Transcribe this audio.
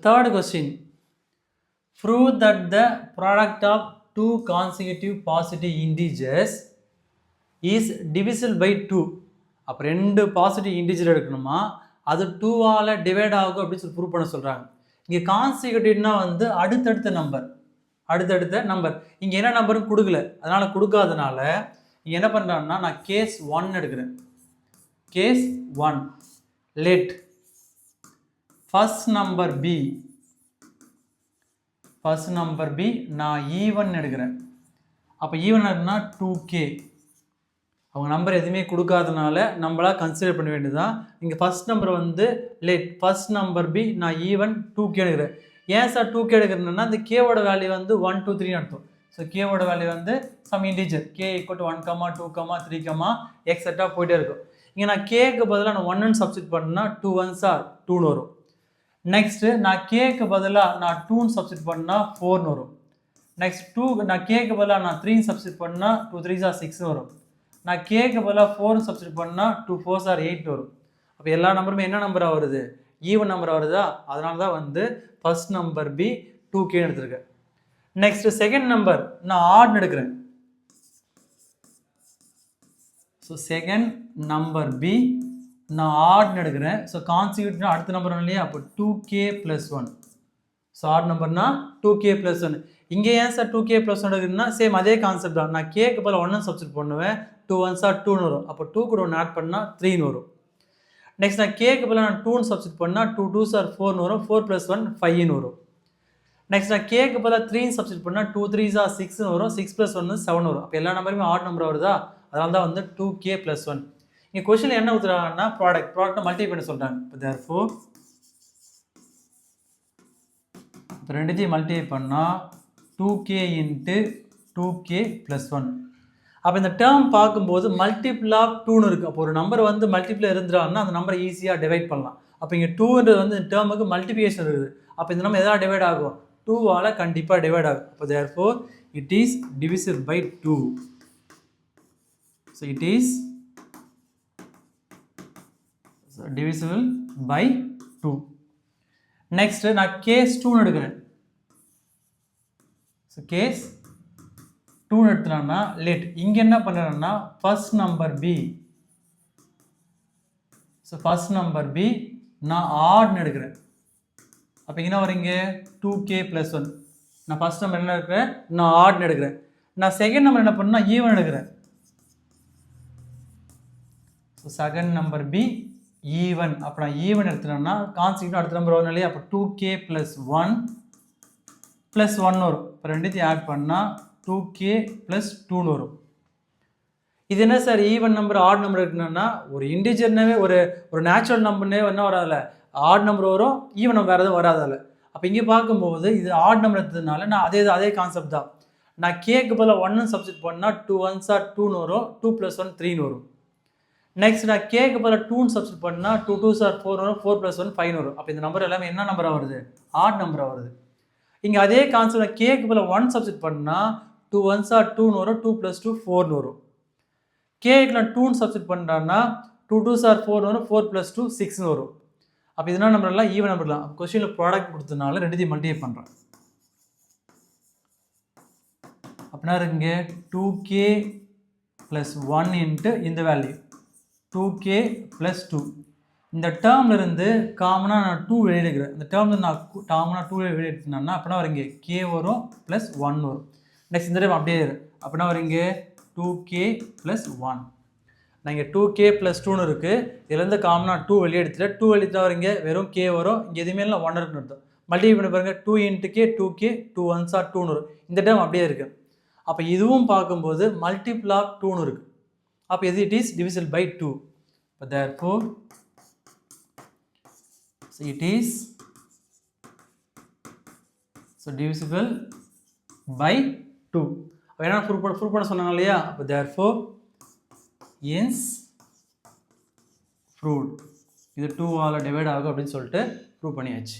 Third question. Prove that the product of two consecutive positive integers is divisible by 2. அப்போ ரெண்டு positive integer எடுக்கணுமா, அது 2ஆல் divide ஆகும் அப்படின்னு சொல்லி ப்ரூவ் பண்ண சொல்கிறாங்க. இங்கே கான்சிக்யூட்டிவ்னா வந்து அடுத்தடுத்த நம்பர் இங்கே என்ன நம்பரும் கொடுக்கல, அதனால் கொடுக்காதனால இங்கே என்ன பண்ணுறாங்கன்னா நான் கேஸ் 1 எடுக்கிறேன். Case 1 let first number b நான் ஈவன் எடுக்கிறேன். அப்போ ஈவன் எடுனா 2k. அவங்க நம்பர் எதுவுமே கொடுக்காதனால நம்மளா கன்சிடர் பண்ண வேண்டியதுதான். இங்கே ஃபர்ஸ்ட் நம்பர் வந்து let first number b நான் ஈவன் 2k எடுக்கிறேன். ஏன் சார் 2k எடுக்கிறேன்னா இந்த கேவோட வேல்யூ வந்து 1 2 3 அர்த்தம். ஸோ கேவோட வேல்யூ வந்து சம் இன்டிஜர் k = 1, 2, 3, எக்ஸெட்ரா போயிட்டே இருக்கும். இங்கே நான் கேக்கு பதிலாக நான் 1ன்னு சப்ஸ்டிட் பண்ணால் 2 1s are 2ன்னு வரும். நெக்ஸ்ட்டு நான் கேக்கு பதிலாக நான் 2ன்னு சப்ஸ்டிட் பண்ணால் 4ன்னு வரும். நெக்ஸ்ட் நான் கேக்கு பதிலாக நான் 3ன்னு சப்ஸ்டிட் பண்ணால் 2 3s are 6ன்னு வரும். நான் கேக்கு பதிலாக 4ன்னு சப்ஸ்டிட் பண்ணால் 2 4s are 8 வரும். அப்போ எல்லா நம்பருமே என்ன நம்பராக வருது, ஈவன் நம்பராக வருதா, அதனால தான் வந்து ஃபர்ஸ்ட் நம்பர் பி 2k எடுத்துருக்கேன். நெக்ஸ்ட் செகண்ட் நம்பர் நான் ஆட்னு எடுக்கிறேன். ஸோ செகண்ட் நம்பர் பி நான் ஆட்னு எடுக்கிறேன். ஸோ கான்சிக்யூட்டிவ்னா அடுத்த நம்பர் இல்லையா, அப்போ 2k + 1. ஸோ ஆட் நம்பர்னா 2k + 1. இங்கே ஏன் சார் 2k + 1 எடுக்குதுன்னா சேம் அதே கான்செப்ட் தான். நான் கேக்கு பதில் 1 சப்ஸ்டிட் பண்ணுவேன், 2 1s are 2ன்னு வரும். அப்போ 2 கூட 1 ஆட் பண்ணால் 3ன்னு வரும். நெக்ஸ்ட் நான் கேக்கு பதில் நான் 2ன்னு சப்ஸ்டிட் பண்ணால் 2 2s are 4ன்னு வரும். 4 + 1 5ன்னு வரும். நெக்ஸ்ட் நான் கேக்கு பதில் 3ன்னு சப்ஸ்டிட் பண்ணால் 2 3s are 6ன்னு வரும். 6 + 1 7 வரும். அப்போ எல்லா நம்பருமே ஆட் நம்பர் வருதா, அதனால தான் வந்து 2k + 1. இங்கே கொஸ்டின் என்ன ஊற்றுறாங்கன்னா ப்ராடக்ட்டை மல்டிப்ளை பண்ண சொல்கிறாங்க. இப்போ தேர்ஃபோர் இப்போ ரெண்டுத்தையும் மல்டிப்ளை பண்ணால் 2k × 2k + 1. அப்போ இந்த டேர்ம் பார்க்கும்போது மல்டிபிள் ஆஃப் 2ன்னு இருக்குது. அப்போ ஒரு நம்பர் வந்து மல்டிப்ளை இருந்தாங்கன்னா அந்த நம்பரை ஈஸியாக டிவைட் பண்ணலாம். அப்போ இங்கே 2ன்றது வந்து இந்த டேர்முக்கு மல்டிபிகேஷன் இருக்குது. அப்போ இந்த நம்பர் எதாவது டிவைட் ஆகும், 2ஆல் கண்டிப்பாக டிவைட் ஆகும். அப்போ therefore it is divisible by 2. So it is divisible by 2. next நான் case 2 எடுக்கிறேன். so case 2 எடுத்துனா let இங்க என்ன பண்றேன்னா first number b, so first number b நான் odd எடுக்கிறேன். அப்ப என்ன வரீங்க 2k + 1. நான் first number என்ன எடுக்கிறேன், நான் odd எடுக்கிறேன். நான் second number என்ன பண்ணா even எடுக்கிறேன். so second number b even. அப்போ நான் ஈவன் எடுத்துட்டேன்னா கான்சிக்யூட்டிவ் அடுத்த நம்பர் வரும் இல்லையா, அப்போ 2k + 1 + 1 வரும். இப்போ ரெண்டுத்தையும் ஆட் பண்ணால் 2k + 2ன்னு வரும். இது என்ன sir even number add number இருக்குன்னா, ஒரு இன்டிஜர்னாவே ஒரு நேச்சுரல் நம்பர்னே என்ன வராதில்ல, ஆட் நம்பர் வரும், ஈவன் நம்பர் வேறு எதுவும் வராதில்ல. அப்போ இங்கே பார்க்கும்போது இது ஆட் நம்பர் எடுத்ததுனால நான் அதே கான்செப்ட் தான். நான் கேக்கு பதில் 1ன்னு சப்ஸ்டிட் பண்ணால் 2 1s are 2ன்னு வரும். 2 + 1 3ன்னு வரும். நெக்ஸ்ட் நான் கேக்கு பதில் 2ன்னு சப்ஸ்டிட் பண்ணால் 2 2s are 4 வரும். 4 + 1 5 வரும். அப்போ இந்த நம்பர் எல்லாமே என்ன நம்பராக வருது, ஆட் நம்பராக வருது. இங்கே அதே கான்செப்ட் நான் கேக்கு பதில் 1 சப்ஸ்டிட் பண்ணால் 2 1s are 2ன்னு வரும். 2 + 2 4ன்னு வரும். கேக்கு நான் 2ன்னு சப்ஸ்டிட் பண்ணுறேன்னா 2 2s are 4 வரும். 4 + 2 6ன்னு வரும். அப்போ இதெல்லாம் நம்பர் எல்லாம் ஈவன் நம்பர்லாம். கொஸ்டினில் ப்ராடக்ட் கொடுத்ததுனால ரெண்டுத்தையும் மல்டிப்ளை பண்ணுறேன். அப்படின்னா இங்கே 2k + 1 × இந்த வேல்யூ 2k + 2. இந்த டேர்மில் இருந்து காமனாக நான் 2 வெளியே எடுக்கிறேன். இந்த டேர்மில் நான் காமனாக 2 வெளியே எடுத்தேன்னா அப்படின்னா வரீங்க k வரும் + 1 வரும். நெக்ஸ்ட் இந்த டைம் அப்படியே அப்படின்னா வரீங்க 2k + 1. நான் இங்கே 2k + 2ன்னு இருக்குது. இதுலேருந்து காமனாக 2 வெளியே எடுத்துட்டு 2 வெளியே தான் வரீங்க, வெறும் k வரும். இங்கே எதுவுமே இல்லை 1 இருக்குன்னு அர்த்தம். மல்டிப்ளை பண்ணி பாருங்கள் 2 × k 2k 2 1s are 2ன்னு வரும். இந்த டைம் அப்படியே இருக்குது. அப்போ இதுவும் பார்க்கும்போது மல்டிபிள் ஆஃப் 2ன்னு இருக்குது. அப்போ இது it is divisible by 2. But therefore so it is divisible by 2. அப்போ என்ன ப்ரூவ் பண்ண சொன்னாங்க இல்லையா, அப்போ therefore hence proved இது 2ஆல் டிவைட் ஆகும் அப்படின்னு சொல்லிட்டு ப்ரூவ் பண்ணியாச்சு.